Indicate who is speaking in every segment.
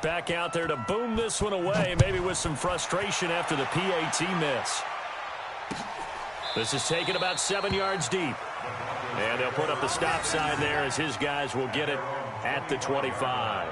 Speaker 1: back out there to boom this one away, maybe with some frustration after the PAT miss. This is taken about 7 yards deep. And they'll put up the stop sign there as his guys will get it at the 25.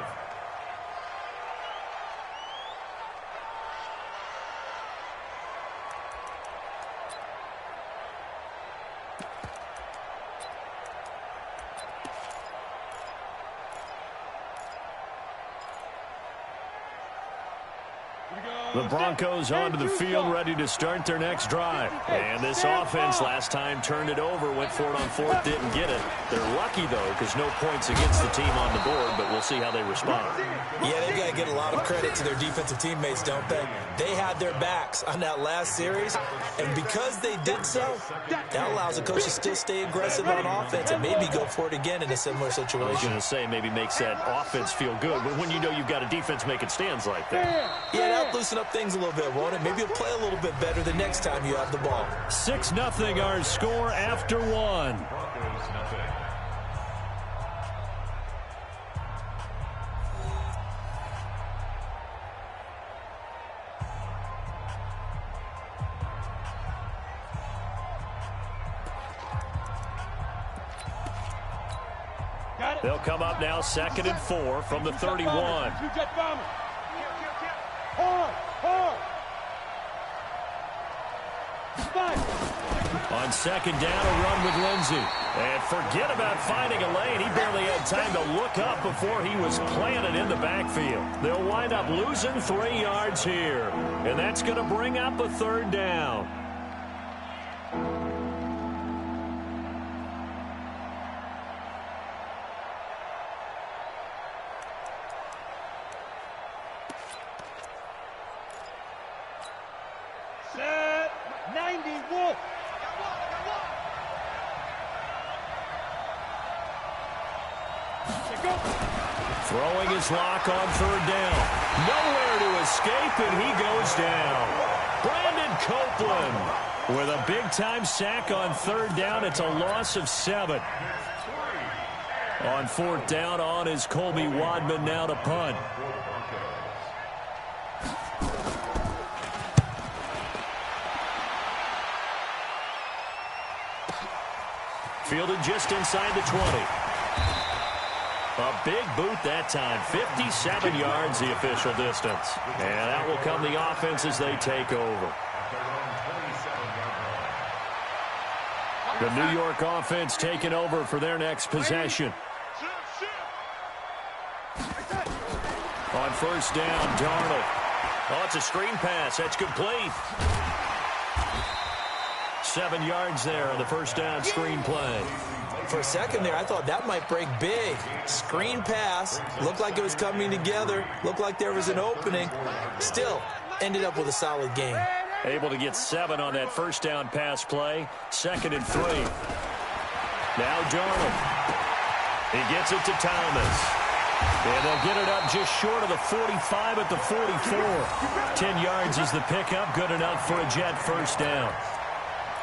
Speaker 1: The Broncos onto the field, ready to start their next drive. And this offense last time turned it over, went for it on fourth, didn't get it. They're lucky, though, because no points against the team on the board, but we'll see how they respond.
Speaker 2: Yeah, they've got to get a lot of credit to their defensive teammates, don't they? They had their backs on that last series, and because they did so, that allows the coach to still stay aggressive on offense and maybe go for it again in a similar situation.
Speaker 1: I was going to say maybe makes that offense feel good, but when you know you've got a defense making stands like that.
Speaker 2: Yeah, that'll loosen up things a little bit, won't it? Maybe you'll play a little bit better the next time you have the ball.
Speaker 1: 6-0 our score after one. They'll come up now 2nd and 4 from the 31. On 2nd down, a run with Lindsey. And forget about finding a lane. He barely had time to look up before he was planted in the backfield. They'll wind up losing 3 yards here. And that's going to bring up a 3rd down. Throwing his lock on 3rd down. Nowhere to escape, and he goes down. Brandon Copeland with a big-time sack on 3rd down. It's a loss of 7. On 4th down, on is Colby Wadman now to punt. Fielded just inside the 20. A big boot that time. 57 yards the official distance. And that will come the offense as they take over. The New York offense taking over for their next possession. On 1st down, Darnold. Oh, it's a screen pass. That's complete. 7 yards there on the 1st down screen play.
Speaker 2: For a second there, I thought that might break big. Screen pass. Looked like it was coming together. Looked like there was an opening. Still, ended up with a solid game.
Speaker 1: Able to get 7 on that 1st down pass play. 2nd and 3. Now Darnold. He gets it to Thomas. And they'll get it up just short of the 45 at the 44. 10 yards is the pickup. Good enough for a Jet 1st down.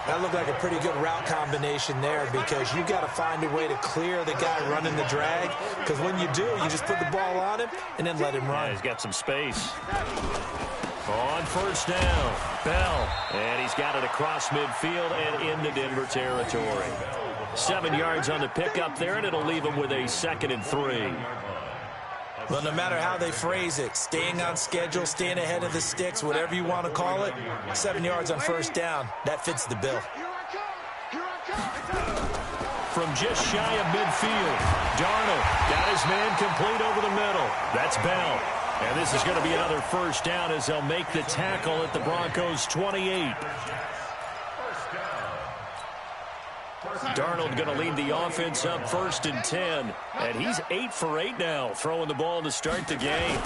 Speaker 2: That looked like a pretty good route combination there because you got to find a way to clear the guy running the drag. Because when you do, you just put the ball on him and then let him run.
Speaker 1: Yeah, he's got some space. On 1st down, Bell. And he's got it across midfield and into Denver territory. 7 yards on the pickup there, and it'll leave him with a 2nd and 3.
Speaker 2: Well, no matter how they phrase it, staying on schedule, staying ahead of the sticks, whatever you want to call it, 7 yards on 1st down, that fits the bill.
Speaker 1: From just shy of midfield, Darnold got his man complete over the middle. That's Bell. And this is going to be another 1st down as they'll make the tackle at the Broncos' 28. Darnold going to lead the offense up 1st and 10. And he's 8 for 8 now, throwing the ball to start the game.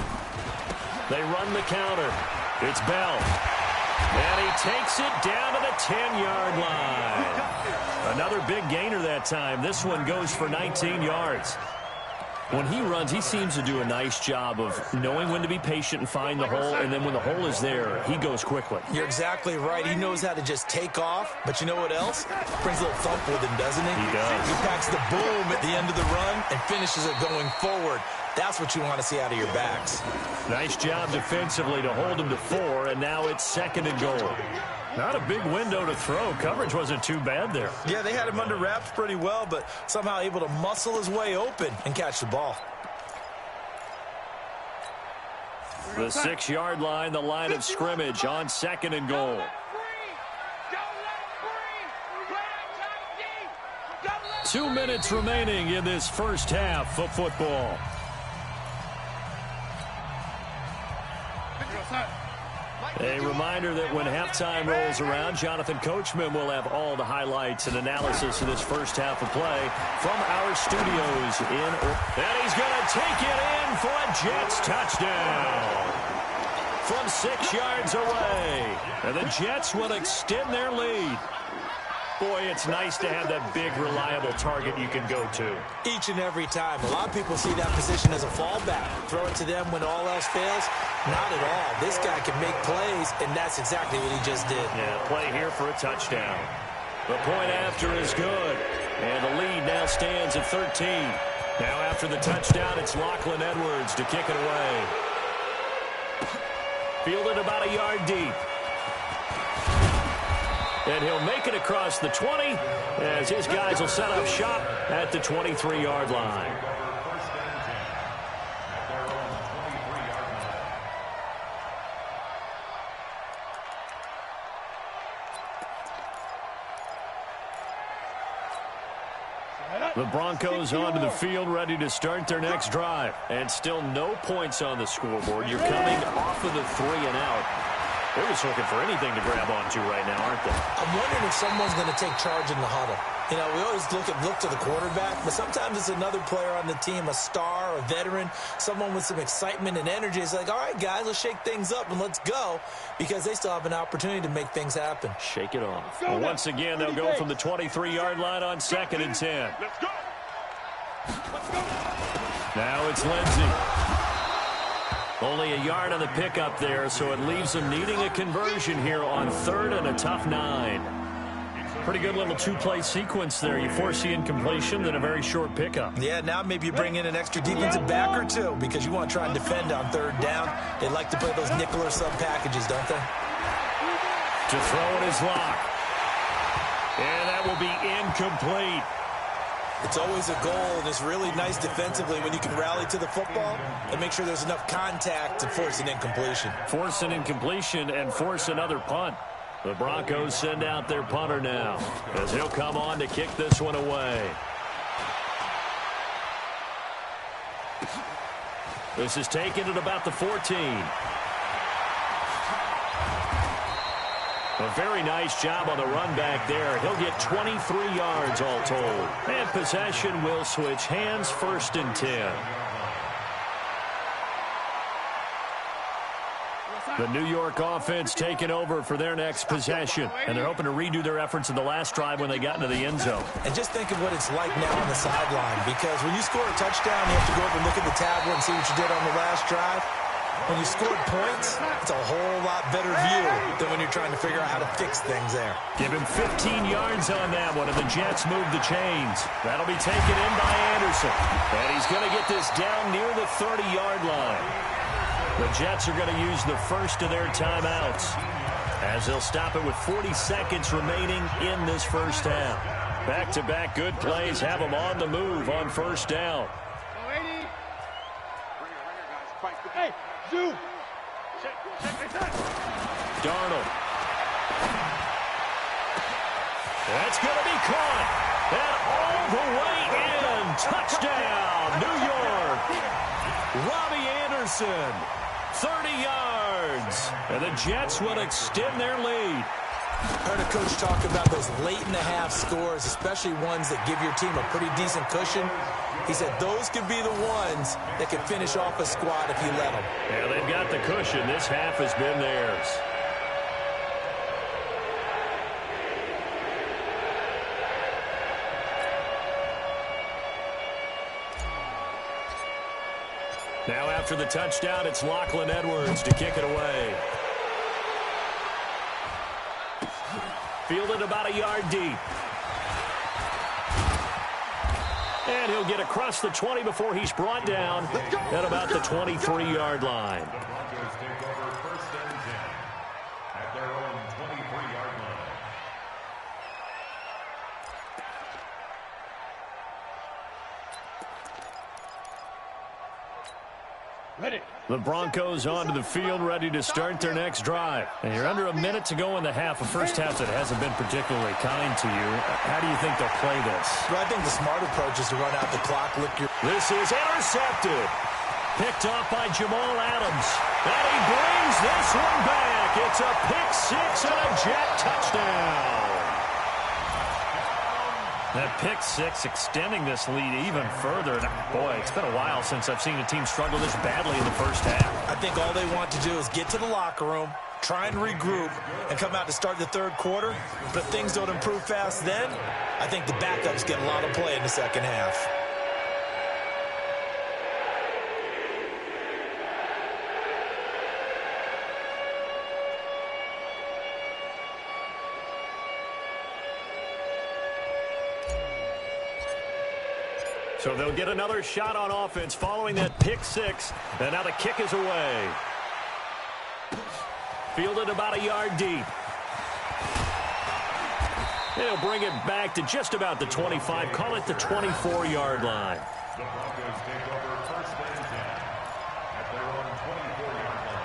Speaker 1: They run the counter. It's Bell. And he takes it down to the 10-yard line. Another big gainer that time. This one goes for 19 yards. When he runs, he seems to do a nice job of knowing when to be patient and find the hole, and then when the hole is there, he goes quickly.
Speaker 2: You're exactly right. He knows how to just take off, but you know what else? Brings a little thump with him, doesn't he?
Speaker 1: He does.
Speaker 2: He packs the boom at the end of the run and finishes it going forward. That's what you want to see out of your backs.
Speaker 1: Nice job defensively to hold him to 4, and now it's 2nd and goal. Not a big window to throw. Coverage wasn't too bad there.
Speaker 2: Yeah, they had him under wraps pretty well, but somehow able to muscle his way open and catch the ball.
Speaker 1: The 6-yard line, the line of scrimmage on 2nd and goal. 2 minutes remaining in this first half of football. A reminder that when halftime rolls around, Jonathan Coachman will have all the highlights and analysis of this first half of play from our studios in. And he's going to take it in for a Jets touchdown from 6 yards away. And the Jets will extend their lead. Boy, it's nice to have that big, reliable target you can go to.
Speaker 2: Each and every time. A lot of people see that position as a fallback. Throw it to them when all else fails. Not at all. This guy can make plays, and that's exactly what he just did.
Speaker 1: Yeah, play here for a touchdown. The point after is good. And the lead now stands at 13. Now after the touchdown, it's Lachlan Edwards to kick it away. Fielded about a yard deep. And he'll make it across the 20 as his guys will set up shop at the 23-yard line. The Broncos onto the field, ready to start their next drive. And still no points on the scoreboard. You're coming off of the 3 and out. They're just looking for anything to grab onto right now, aren't they?
Speaker 2: I'm wondering if someone's going to take charge in the huddle. You know, we always look to the quarterback, but sometimes it's another player on the team, a star, a veteran, someone with some excitement and energy. It's like, all right, guys, let's shake things up and let's go, because they still have an opportunity to make things happen.
Speaker 1: Shake it off. Well, once again, they'll go from the 23-yard line on 2nd and 10.
Speaker 3: Let's go. Let's go.
Speaker 1: Now it's Lindsey. Only a yard on the pickup there, so it leaves them needing a conversion here on 3rd and a tough 9. Pretty good little 2-play sequence there. You force the incompletion, then a very short pickup.
Speaker 2: Yeah, now maybe you bring in an extra defensive back or two because you want to try and defend on 3rd down. They like to play those nickel or sub packages, don't they?
Speaker 1: To throw it is Locke. And that will be incomplete.
Speaker 2: It's always a goal, and it's really nice defensively when you can rally to the football and make sure there's enough contact to force an incompletion.
Speaker 1: Force an incompletion and force another punt. The Broncos send out their punter now as he'll come on to kick this one away. This is taken at about the 14. A very nice job on the run back there. He'll get 23 yards all told. And possession will switch hands, 1st and 10. The New York offense taking over for their next possession. And they're hoping to redo their efforts in the last drive when they got into the end zone.
Speaker 2: And just think of what it's like now on the sideline, because when you score a touchdown, you have to go over and look at the tablet and see what you did on the last drive. When you scored points, it's a whole lot better view than when you're trying to figure out how to fix things there.
Speaker 1: Give him 15 yards on that one, and the Jets move the chains. That'll be taken in by Anderson. And he's going to get this down near the 30-yard line. The Jets are going to use the first of their timeouts as they'll stop it with 40 seconds remaining in this first half. Back-to-back good plays have them on the move on 1st down.
Speaker 3: Hey, Zoo.
Speaker 1: Darnold. That's going to be caught. And all the way in. Touchdown, New York. Robbie Anderson, 30 yards. And the Jets will extend their lead.
Speaker 2: I heard a coach talk about those late-in-the-half scores, especially ones that give your team a pretty decent cushion. He said those could be the ones that can finish off a squad if you let them.
Speaker 1: Yeah, they've got the cushion. This half has been theirs. Now after the touchdown, it's Lachlan Edwards to kick it away. Fielded about a yard deep. And he'll get across the 20 before he's brought down at about the 23-yard line.
Speaker 4: The Broncos take over 1st and 10 at their own 23-yard line.
Speaker 3: Ready.
Speaker 1: The Broncos onto the field, ready to start their next drive. And you're under a minute to go in the half. A first half that hasn't been particularly kind to you. How do you think they'll play this?
Speaker 2: Well, I think the smart approach is to run out the clock, lick your...
Speaker 1: This is intercepted. Picked off by Jamal Adams. And he brings this one back. It's a pick six and a Jet touchdown. That pick six extending this lead even further. And boy, it's been a while since I've seen a team struggle this badly in the first half.
Speaker 2: I think all they want to do is get to the locker room, try and regroup, and come out to start the third quarter. But if things don't improve fast then, I think the backups get a lot of play in the second half.
Speaker 1: So they'll get another shot on offense following that pick six. And now the kick is away. Fielded about a yard deep. They'll bring it back to just about the 25. Call it the 24-yard line.
Speaker 4: The Broncos take over 1st and 10 at their own 24-yard line.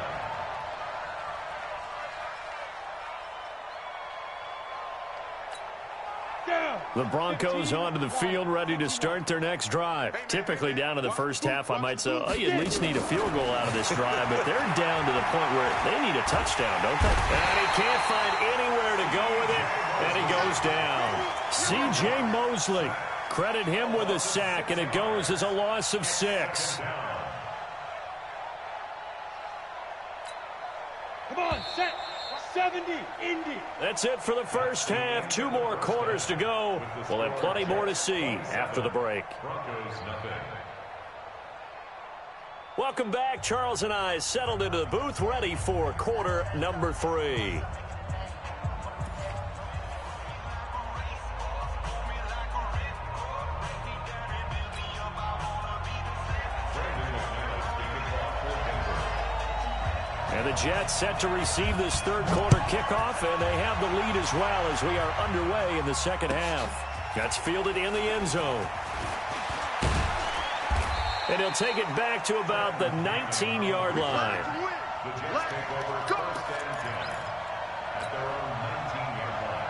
Speaker 1: The Broncos onto the field, ready to start their next drive. Typically down to the first half, I might say, oh, you at least need a field goal out of this drive, but they're down to the point where they need a touchdown, don't they? And he can't find anywhere to go with it, and he goes down. C.J. Mosley, credit him with a sack, and it goes as a loss of 6.
Speaker 3: Come on, set. 70, Indy.
Speaker 1: That's it for the first half. 2 more quarters to go. We'll have plenty more to see after the break.
Speaker 4: Broncos nothing.
Speaker 1: Welcome back. Charles and I settled into the booth, ready for quarter number 3. And the Jets set to receive this third quarter kickoff, and they have the lead as well as we are underway in the second half. That's fielded in the end zone. And he'll take it back to about the 19-yard line.
Speaker 4: The Jets take over 1st and 10 at their own 19-yard line.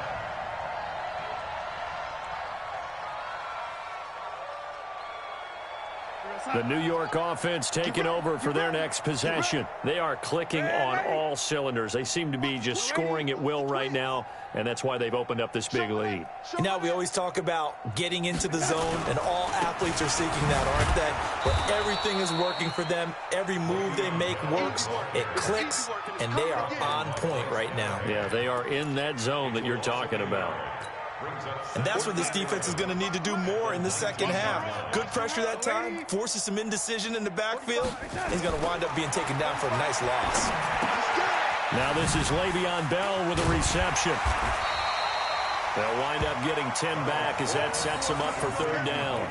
Speaker 1: The New York offense taking over for their next possession. They are clicking on all cylinders. They seem to be just scoring at will right now, and that's why they've opened up this big lead.
Speaker 2: You know, we always talk about getting into the zone, and all athletes are seeking that, aren't they? Where everything is working for them. Every move they make works. It clicks, and they are on point right now.
Speaker 1: Yeah, they are in that zone that you're talking about.
Speaker 2: And that's what this defense is going to need to do more in the second half. Good pressure that time, forces some indecision in the backfield. He's going to wind up being taken down for a nice loss.
Speaker 1: Now this is Le'Veon Bell with a reception. They'll wind up getting 10 back as that sets them up for third down.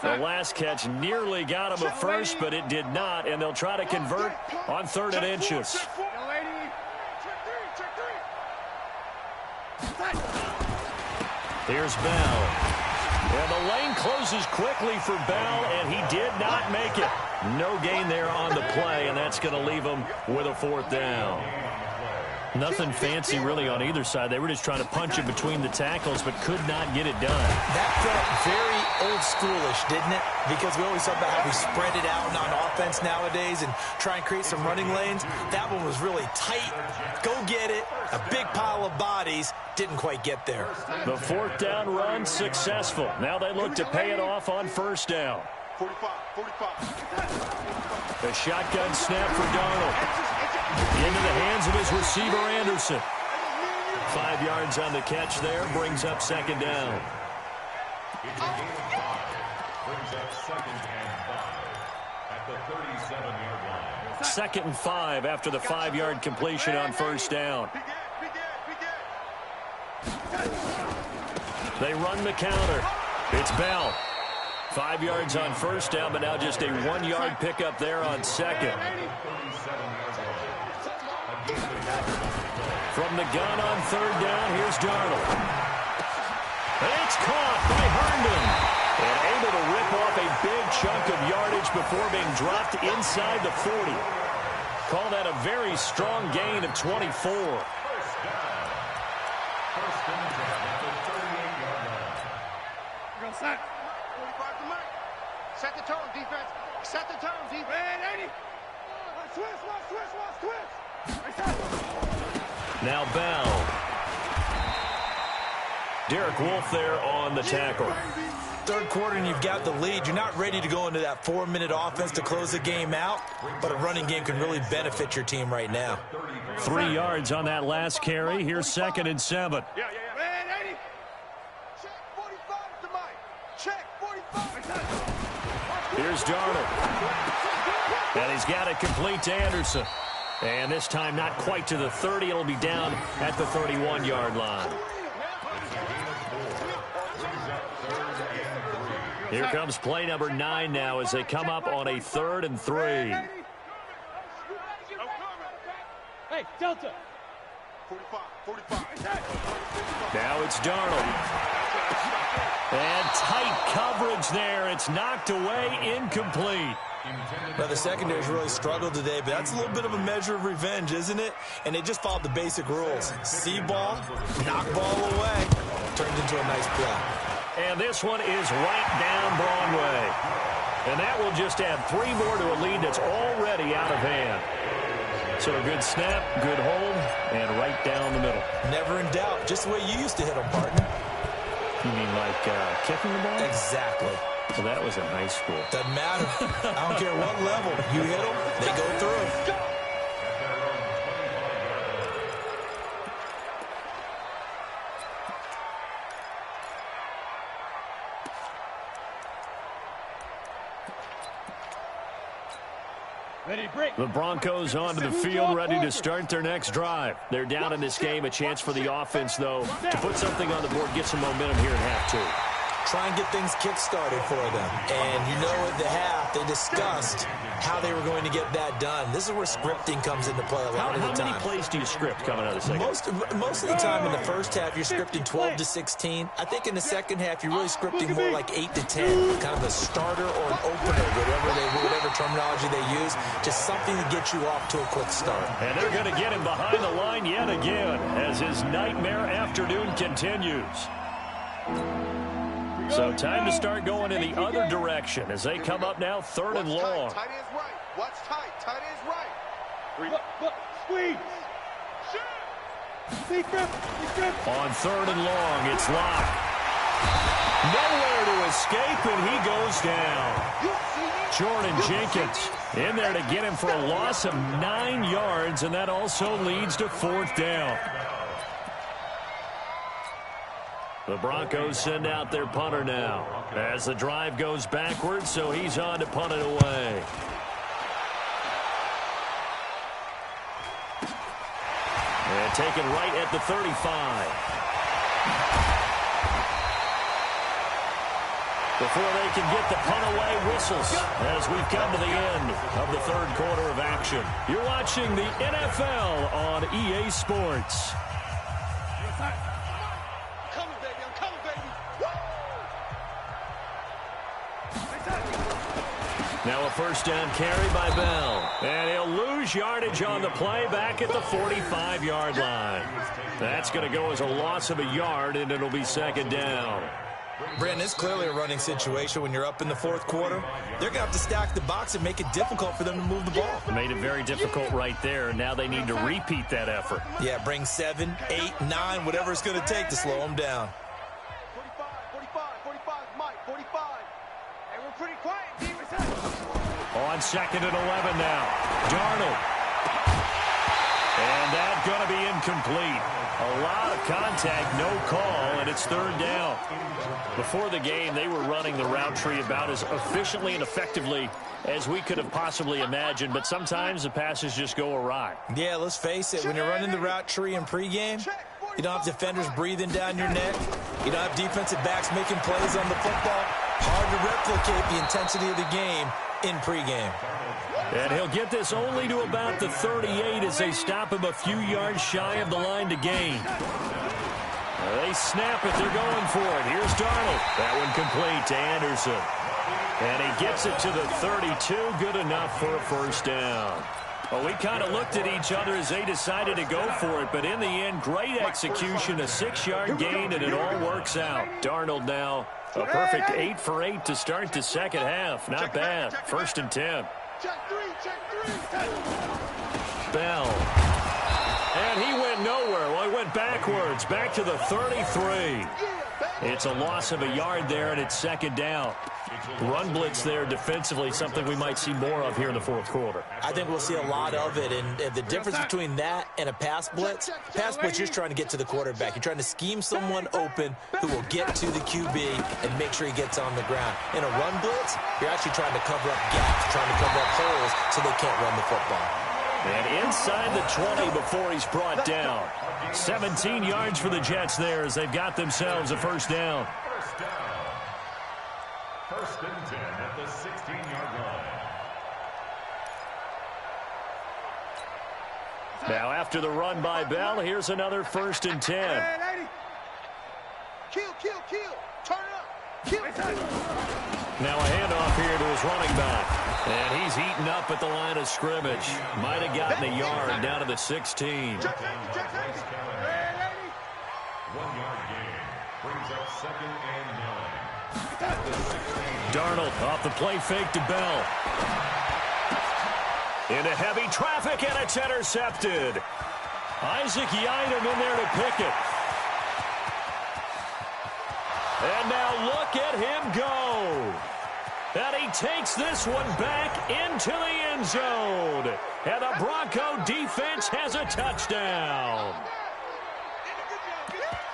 Speaker 1: The last catch nearly got him a first, but it did not, and they'll try to convert on 3rd and inches. Here's Bell. And the lane closes quickly for Bell, and he did not make it. No gain there on the play, and that's going to leave him with a 4th down. Nothing fancy really on either side. They were just trying to punch it between the tackles, but could not get it done.
Speaker 2: That felt very old schoolish, didn't it? Because we always talk about how we spread it out on offense nowadays and try and create some running lanes. That one was really tight. Go get it. A big pile of bodies. Didn't quite get there.
Speaker 1: The 4th down run successful. Now they look to pay it off on 1st down.
Speaker 3: 45.
Speaker 1: The shotgun snap for Darnold. Into the hands of his receiver, Anderson. 5 yards on the catch there, brings up 2nd down.
Speaker 4: It's a gain of 5. Brings up 2nd and 5 at the 37-yard line.
Speaker 1: 2nd and 5 after the 5-yard completion on 1st down. They run the counter. It's Bell. 5 yards on first down, but now just a 1-yard pickup there on second. From the gun on third down, here's Darnold. And it's caught by Herndon. And able to rip off a big chunk of yardage before being dropped inside the 40. Call that a very strong gain of 24.
Speaker 3: Set. Set the tone, defense. Set the tone, defense. Man, 80. Switch.
Speaker 1: Now Bell. Derek Wolfe there on the tackle.
Speaker 2: Third quarter and you've got the lead. You're not ready to go into that 4-minute offense to close the game out, but a running game can really benefit your team right now.
Speaker 1: 3 yards on that last carry. Here's 2nd and 7.
Speaker 3: Man, 80. Check 45 to Mike. Check 45.
Speaker 1: Here's Darnold. And he's got it complete to Anderson. And this time not quite to the 30. It'll be down at the 31-yard line. Here comes play number 9 now as they come up on a 3rd and 3.
Speaker 3: Hey, Delta. 45.
Speaker 1: Now it's Darnold. And tight coverage there. It's knocked away, incomplete.
Speaker 2: Now, the secondary's really struggled today, but that's a little bit of a measure of revenge, isn't it? And they just followed the basic rules. See ball, knock ball away. Turned into a nice play.
Speaker 1: And this one is right down Broadway. And that will just add 3 more to a lead that's already out of hand. So a good snap, good hold, and right down the middle.
Speaker 2: Never in doubt. Just the way you used to hit them, partner.
Speaker 1: You mean like kicking the ball?
Speaker 2: Exactly.
Speaker 1: So that was in high school.
Speaker 2: Doesn't matter. I don't care what level. You hit them, they go through.
Speaker 1: The Broncos onto the field, ready to start their next drive. They're down in this game. A chance for the offense, though, to put something on the board, get some momentum here in half 2.
Speaker 2: Try and get things kick-started for them. And you know at the half, they discussed how they were going to get that done. This is where scripting comes into play a lot of the time.
Speaker 1: How many plays do you script coming out of the second?
Speaker 2: Most of the time in the first half, you're scripting 12 to 16. I think in the second half, you're really scripting more like 8 to 10. Kind of a starter or an opener, whatever terminology they use. Just something to get you off to a quick start.
Speaker 1: And they're going to get him behind the line yet again as his nightmare afternoon continues. So time to start going in the other direction as they come up now 3rd and long.
Speaker 3: Tight is right. What's tight? Tight is right. Squeeze.
Speaker 1: On 3rd and long, it's locked. Nowhere to escape, and he goes down. Jordan Jenkins in there to get him for a loss of 9 yards, and that also leads to 4th down. The Broncos send out their punter now as the drive goes backwards, so he's on to punt it away. And taken right at the 35. Before they can get the punt away, whistles as we've come to the end of the 3rd quarter of action. You're watching the NFL on EA Sports. Now a 1st down carry by Bell. And he'll lose yardage on the play back at the 45-yard line. That's going to go as a loss of a yard, and it'll be 2nd down.
Speaker 2: Brandon, it's clearly a running situation when you're up in the 4th quarter. They're going to have to stack the box and make it difficult for them to move the ball.
Speaker 1: Made it very difficult right there. Now they need to repeat that effort.
Speaker 2: Yeah, bring 7, 8, 9, whatever it's going to take to slow them down.
Speaker 3: 45, Mike, 45. And we're pretty quiet, team.
Speaker 1: On 2nd and 11 now. Darnold. And that's going to be incomplete. A lot of contact, no call, and it's 3rd down. Before the game, they were running the route tree about as efficiently and effectively as we could have possibly imagined, but sometimes the passes just go awry.
Speaker 2: Yeah, let's face it. When you're running the route tree in pregame, You don't have defenders breathing down your neck. You don't have defensive backs making plays on the football. Hard to replicate the intensity of the game in pregame.
Speaker 1: And he'll get this only to about the 38 as they stop him a few yards shy of the line to gain. They snap it. They're going for it. Here's Darnold. That one complete to Anderson. And he gets it to the 32. Good enough for a first down. Well, we kind of looked at each other as they decided to go for it, but in the end, great execution, a 6-yard gain, and it all works out. Darnold now a perfect 8 for 8 to start the second half. Not bad. 1st and 10. Bell. And he went nowhere. Well, he went backwards, back to the 33. It's a loss of a yard there, and it's 2nd down. Run blitz there defensively, something we might see more of here in the 4th quarter.
Speaker 2: I think we'll see a lot of it, and the difference between that and a pass blitz, you're just trying to get to the quarterback. You're trying to scheme someone open who will get to the QB and make sure he gets on the ground. In a run blitz, you're actually trying to cover up gaps, trying to cover up holes so they can't run the football.
Speaker 1: And inside the 20 before he's brought down. 17 yards for the Jets there as they've got themselves a first down.
Speaker 4: 1st and 10 at the 16-yard line.
Speaker 1: Now after the run by Bell, here's another 1st and 10.
Speaker 3: Kill. Turn up. Kill.
Speaker 1: Now a handoff here to his running back. And he's eaten up at the line of scrimmage. Might have gotten a yard down to the 16.
Speaker 4: 1-yard gain brings up 2nd and 9. At the 16.
Speaker 1: Darnold off the play fake to Bell. Into heavy traffic, and it's intercepted. Isaac Yiadom in there to pick it. And now look at him go. And he takes this one back into the end zone. And the Bronco defense has a touchdown.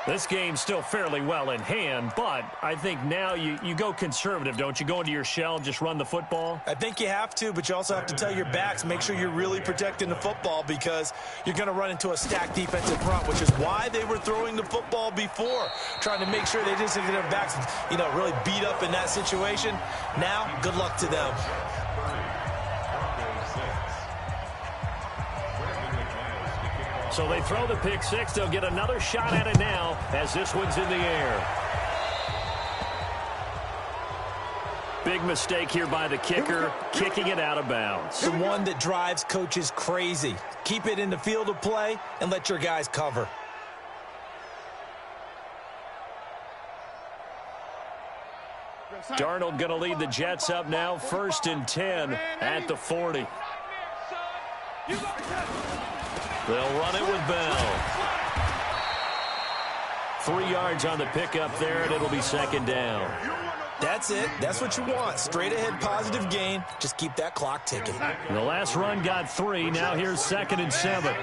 Speaker 1: This game's still fairly well in hand, but I think now you go conservative, don't you? Go into your shell, just run the football?
Speaker 2: I think you have to, but you also have to tell your backs, make sure you're really protecting the football because you're going to run into a stacked defensive front, which is why they were throwing the football before, trying to make sure they just get their backs, really beat up in that situation. Now, good luck to them.
Speaker 1: So they throw the pick six. They'll get another shot at it now as this one's in the air. Big mistake here by the kicker, kicking it out of bounds.
Speaker 2: The one that drives coaches crazy. Keep it in the field of play and let your guys cover.
Speaker 1: Darnold going to lead the Jets up now, 1st and 10 at the 40. They'll run it with Bell. 3 yards on the pickup there, and it'll be 2nd down.
Speaker 2: That's it. That's what you want. Straight ahead, positive gain. Just keep that clock ticking.
Speaker 1: The last run got 3. Now here's 2nd and 7.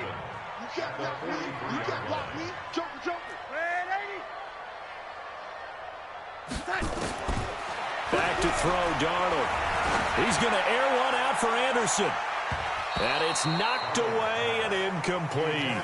Speaker 1: Back to throw, Darnold. He's going to air one out for Anderson. And it's knocked away and incomplete.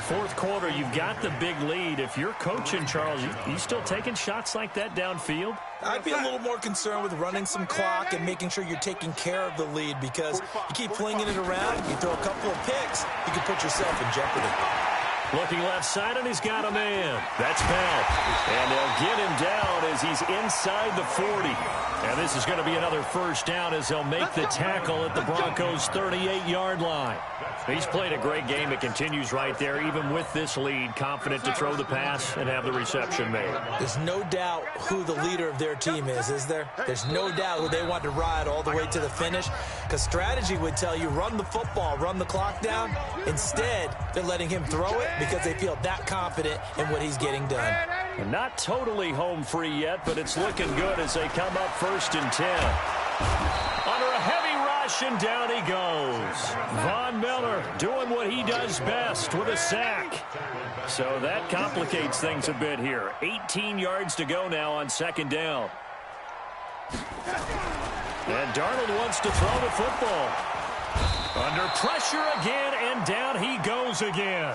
Speaker 1: 4th quarter, you've got the big lead. If you're coaching, Charles, you still taking shots like that downfield?
Speaker 2: I'd be a little more concerned with running some clock and making sure you're taking care of the lead because you keep flinging it around, you throw a couple of picks, you can put yourself in jeopardy.
Speaker 1: Looking left side, and he's got a man. That's Bell. And they'll get him down as he's inside the 40. And this is going to be another first down as they'll make the tackle at the Broncos' 38-yard line. He's played a great game. It continues right there, even with this lead, confident to throw the pass and have the reception made.
Speaker 2: There's no doubt who the leader of their team is there? There's no doubt who they want to ride all the way to the finish because strategy would tell you run the football, run the clock down. Instead, they're letting him throw it because they feel that confident in what he's getting done.
Speaker 1: Not totally home free yet, but it's looking good as they come up 1st and 10. Under a heavy rush, and down he goes. Von Miller doing what he does best with a sack. So that complicates things a bit here. 18 yards to go now on 2nd down. And Darnold wants to throw the football. Under pressure again, and down he goes again.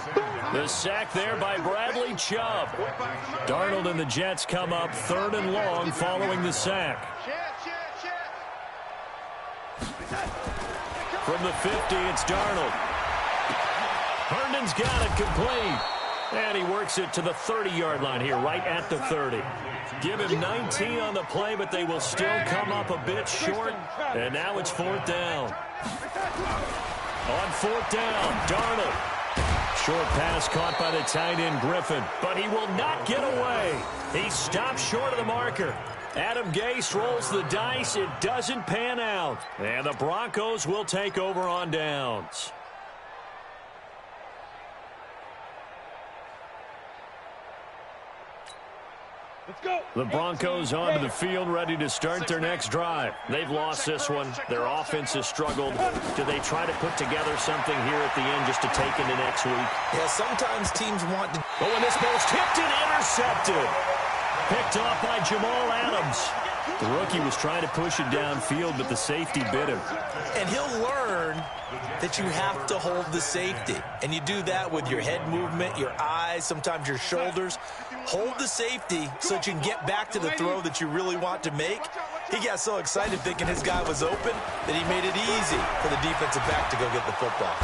Speaker 1: The sack there by Bradley Chubb. Darnold and the Jets come up 3rd and long following the sack. From the 50, it's Darnold. Herndon's got it complete. And he works it to the 30-yard line here, right at the 30. Give him 19 on the play, but they will still come up a bit short. And now it's 4th down. On 4th down, Darnold. Short pass caught by the tight end Griffin, but he will not get away. He stops short of the marker. Adam Gase rolls the dice. It doesn't pan out. And the Broncos will take over on downs.
Speaker 3: Let's go.
Speaker 1: The Broncos onto the field, ready to start their next drive. They've lost this one. Their offense has struggled. Do they try to put together something here at the end just to take into next week?
Speaker 2: Yeah, sometimes teams want to.
Speaker 1: Oh, and this ball's tipped and intercepted. Picked off by Jamal Adams. The rookie was trying to push it downfield, but the safety bit him.
Speaker 2: And he'll learn that you have to hold the safety. And you do that with your head movement, your eyes, sometimes your shoulders. Hold the safety so that you can get back to the throw that you really want to make. He got so excited thinking his guy was open that he made it easy for the defensive back to go get the football.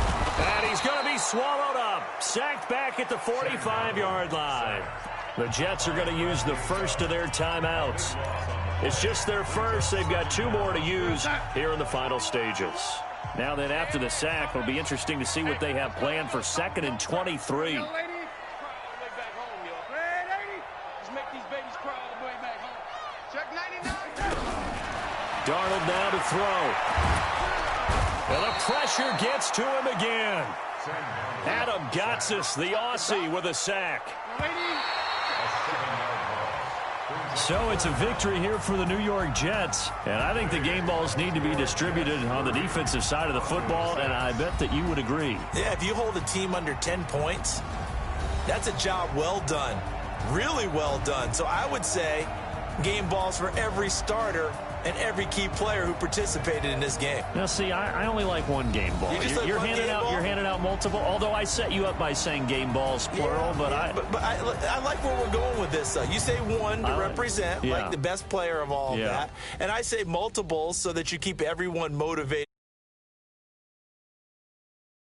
Speaker 1: And he's going to be swallowed up. Sacked back at the 45-yard line. The Jets are going to use the first of their timeouts. It's just their first. They've got 2 more to use here in the final stages. Now then, after the sack, it'll be interesting to see what they have planned for 2nd and 23. Darnold now to throw. And the pressure gets to him again. Adam Gotsis, the Aussie, with a sack. So it's a victory here for the New York Jets. And I think the game balls need to be distributed on the defensive side of the football, and I bet that you would agree.
Speaker 2: Yeah, if you hold a team under 10 points, that's a job well done. Really well done. So I would say game balls for every starter and every key player who participated in this game.
Speaker 1: Now, see, I only like one game ball. You're handing out multiple. Although I set you up by saying game balls plural, but
Speaker 2: I like where we're going with this. You say one to represent like the best player of all of that, and I say multiples so that you keep everyone motivated.